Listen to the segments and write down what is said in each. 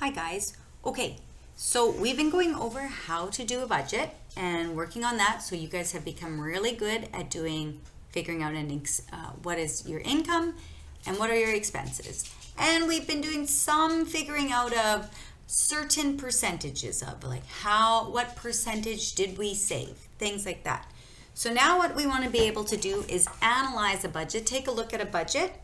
Hi guys. Okay, so we've been going over how to do a budget and working on that, so you guys have become really good at figuring out what is your income and what are your expenses. And we've been doing some figuring out of certain percentages of what percentage did we save, things like that. So now what we want to be able to do is analyze a budget, take a look at a budget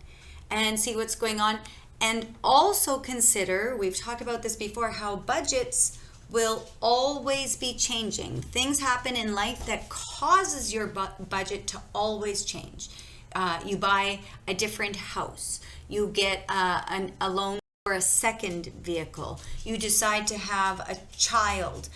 and see what's going on. And also consider, we've talked about this before, how budgets will always be changing. Things happen in life that causes your budget to always change. You buy a different house. You get a loan for a second vehicle. You decide to have a child.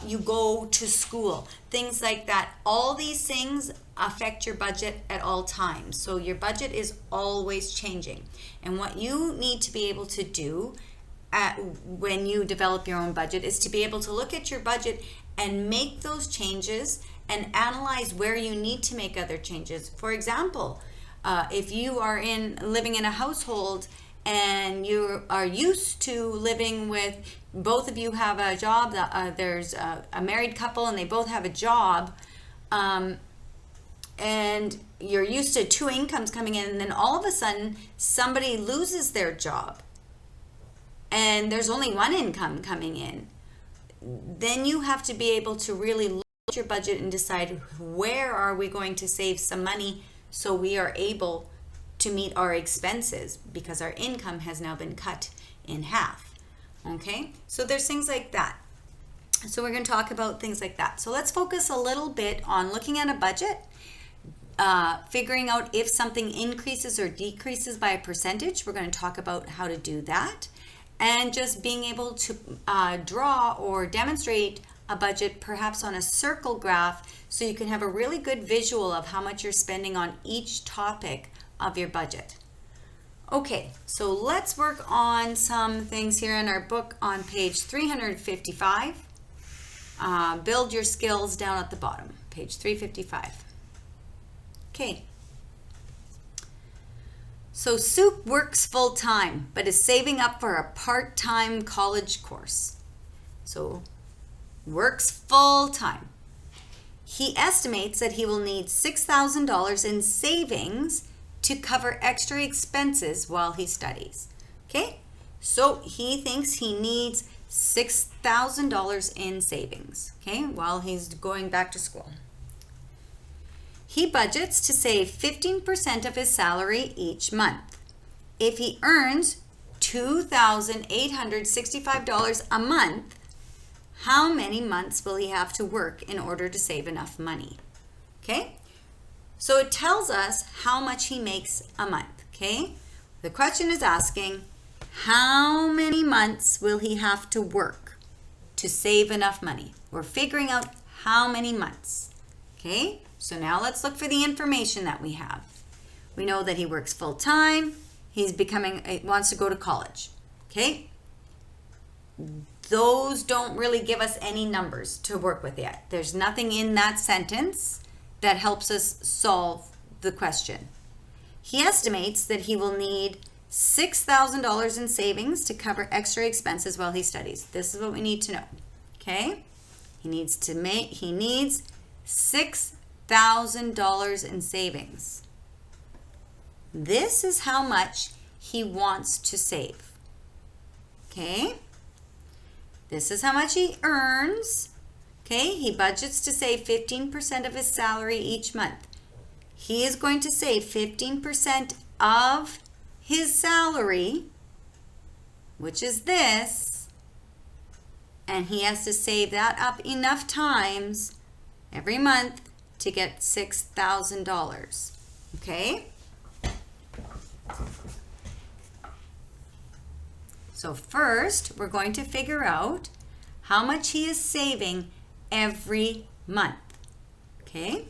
You go to school. Things like that. All these things affect your budget at all times. So your budget is always changing. And what you need to be able to do when you develop your own budget is to be able to look at your budget and make those changes and analyze where you need to make other changes. For example, if you are living in a household and you are used to living with, both of you have a job, there's a married couple and they both have a job, and you're used to two incomes coming in, and then all of a sudden somebody loses their job and there's only one income coming in, then you have to be able to really look at your budget and decide where are we going to save some money so we are able to meet our expenses because our income has now been cut in half. Okay, so there's things like that. So we're going to talk about things like that. So let's focus a little bit on looking at a budget, figuring out if something increases or decreases by a percentage. We're going to talk about how to do that, and just being able to draw or demonstrate a budget perhaps on a circle graph so you can have a really good visual of how much you're spending on each topic of your budget. Okay, so let's work on some things here in our book on page 355. Build your skills down at the bottom, page 355. Okay. So Suk works full-time but is saving up for a part-time college course. So works full-time. He estimates that he will need $6,000 in savings to cover extra expenses while he studies. Okay, so he thinks he needs $6,000 in savings, okay, while he's going back to school. He budgets to save 15% of his salary each month. If he earns $2,865 a month, how many months will he have to work in order to save enough money? Okay, so it tells us how much he makes a month. Okay, the question is asking, how many months will he have to work to save enough money? We're figuring out how many months. Okay, so now let's look for the information that we have. We know that he works full time. Wants to go to college. Okay, those don't really give us any numbers to work with yet. There's nothing in that sentence that helps us solve the question. He estimates that he will need $6,000 in savings to cover extra expenses while he studies. This is what we need to know. Okay? He needs $6,000 in savings. This is how much he wants to save. Okay? This is how much he earns. Okay? He budgets to save 15% of his salary each month. He is going to save 15% of his salary, which is this, and he has to save that up enough times every month to get $6,000. Okay? So first, we're going to figure out how much he is saving every month. Okay?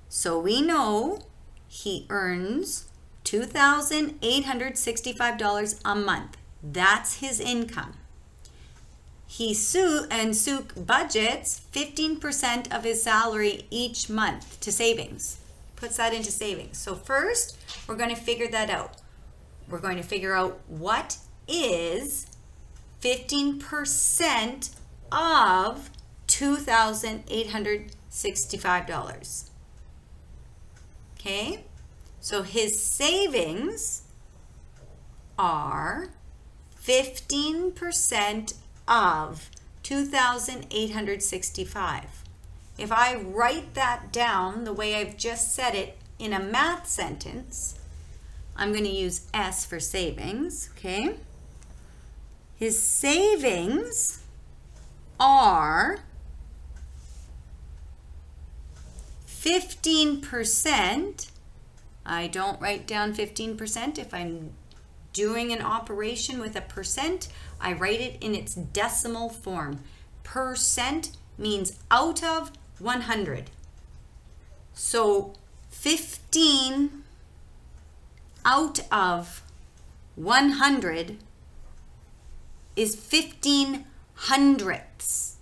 So we know he earns $2,865 a month. That's his income. Suk budgets 15% of his salary each month to savings. Puts that into savings. So first, we're going to figure that out. We're going to figure out what is 15% of $2,865. Okay, so his savings are 15% of 2,865. If I write that down the way I've just said it in a math sentence, I'm going to use S for savings, okay? His savings are 15%. I don't write down 15%. If I'm doing an operation with a percent, I write it in its decimal form. Percent means out of 100. So 15 out of 100 is 15 hundredths.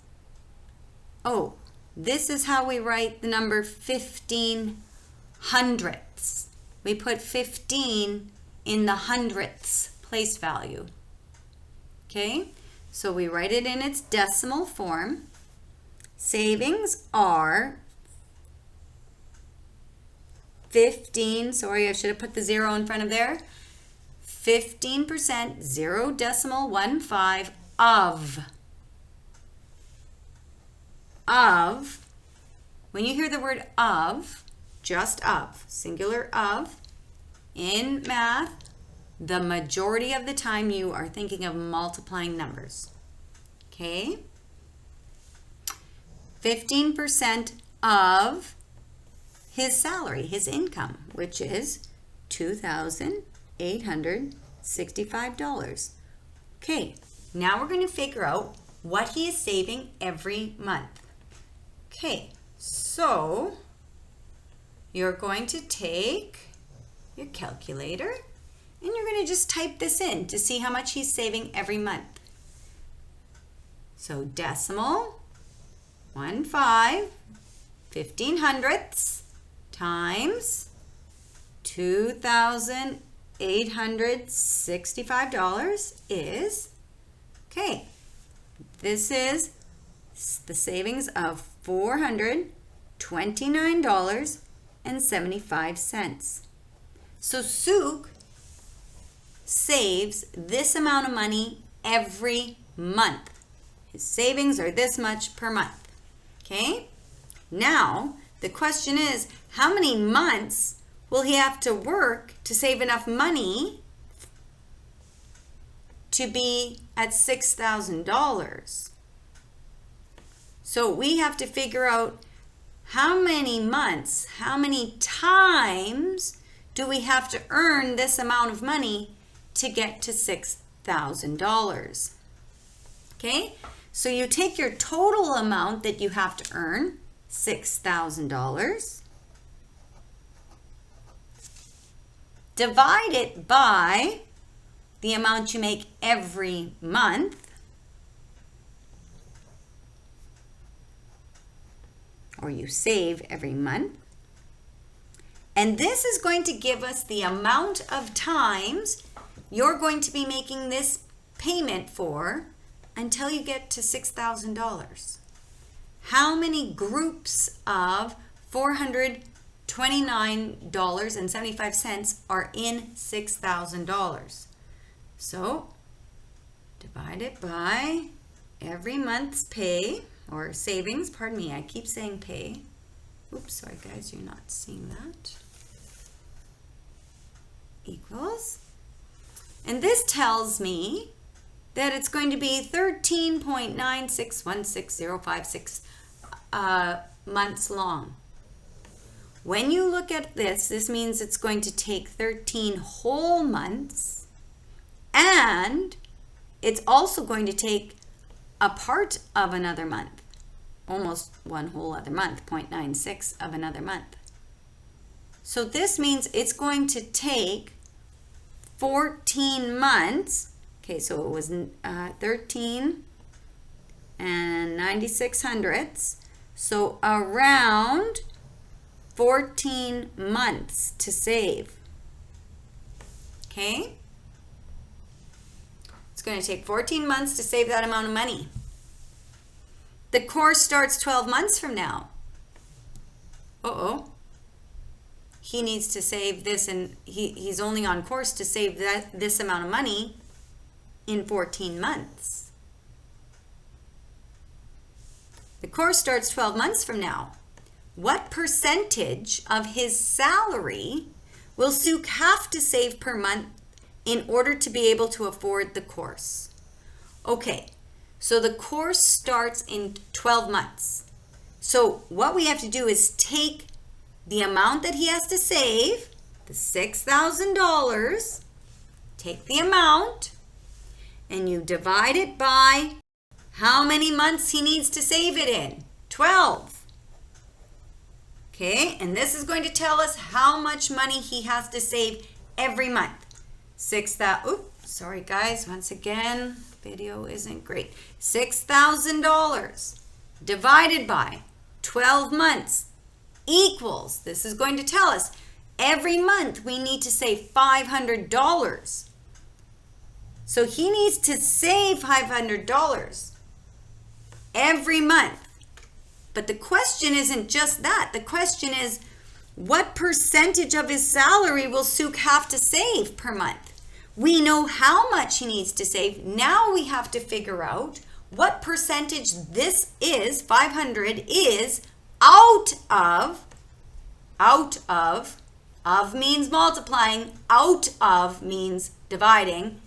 Oh, this is how we write the number 15 hundredths. We put 15 in the hundredths place value. Okay, so we write it in its decimal form. Savings are 15, sorry, I should have put the 0 in front of there. 15%, 0.15 of, when you hear the word of, just of, singular of, in math, the majority of the time you are thinking of multiplying numbers. Okay? 15% of his salary, his income, which is $2,865. Okay, now we're going to figure out what he is saving every month. Okay, so you're going to take your calculator and you're going to just type this in to see how much he's saving every month. So decimal, 15 hundredths times $2,865 is, okay, this is the savings of $429.75. So Suk saves this amount of money every month. His savings are this much per month. Okay? Now, the question is, how many months will he have to work to save enough money to be at $6,000? So we have to figure out how many months, how many times do we have to earn this amount of money to get to $6,000? Okay, so you take your total amount that you have to earn, $6,000, divide it by the amount you make every month, or you save every month. And this is going to give us the amount of times you're going to be making this payment for until you get to $6,000. How many groups of $429.75 are in $6,000? So divide it by every month's pay, or savings, pardon me, I keep saying pay. Oops, sorry guys, you're not seeing that. Equals. And this tells me that it's going to be 13.9616056 months long. When you look at this, this means it's going to take 13 whole months, and it's also going to take a part of another month, almost one whole other month, 0.96 of another month. So this means it's going to take 14 months. Okay, so it was 13 and 96 hundredths. So around 14 months to save. Okay? It's going to take 14 months to save that amount of money. The course starts 12 months from now. Uh-oh. He needs to save this, and he's only on course to save this amount of money in 14 months. The course starts 12 months from now. What percentage of his salary will Suk have to save per month in order to be able to afford the course? Okay, so the course starts in 12 months. So what we have to do is take the amount that he has to save, the $6,000, take the amount, and you divide it by how many months he needs to save it in? 12. Okay, and this is going to tell us how much money he has to save every month. Sorry guys, once again, video isn't great. $6,000 divided by 12 months equals, this is going to tell us, every month we need to save $500. So he needs to save $500 every month. But the question isn't just that. The question is, what percentage of his salary will Suk have to save per month? We know how much he needs to save. Now we have to figure out what percentage this is, 500 is, out of means multiplying, out of means dividing.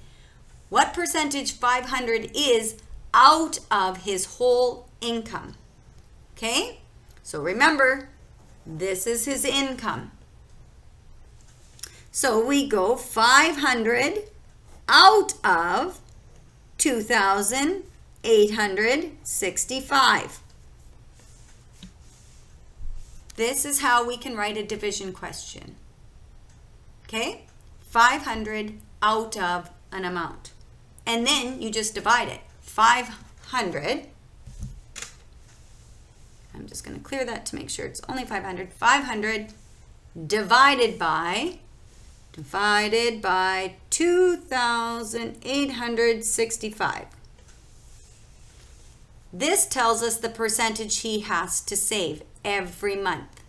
What percentage 500 is out of his whole income? Okay, so remember, this is his income. So we go 500 out of 2,865. This is how we can write a division question. Okay, 500 out of an amount. And then you just divide it. 500. I'm just going to clear that to make sure it's only 500. 500 divided by 2,865. This tells us the percentage he has to save every month.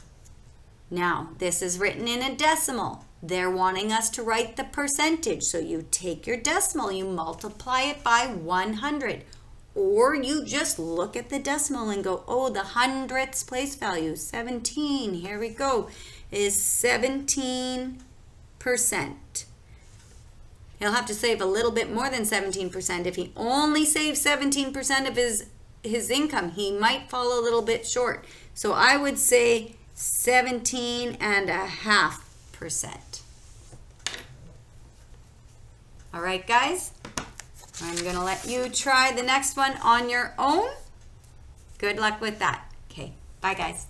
Now, this is written in a decimal. They're wanting us to write the percentage. So you take your decimal, you multiply it by 100. Or you just look at the decimal and go, oh, the hundredths place value, 17, here we go, is 17%. He'll have to save a little bit more than 17%. If he only saves 17% of his income, he might fall a little bit short. So I would say 17.5%. All right, guys. I'm going to let you try the next one on your own. Good luck with that. Okay, bye guys.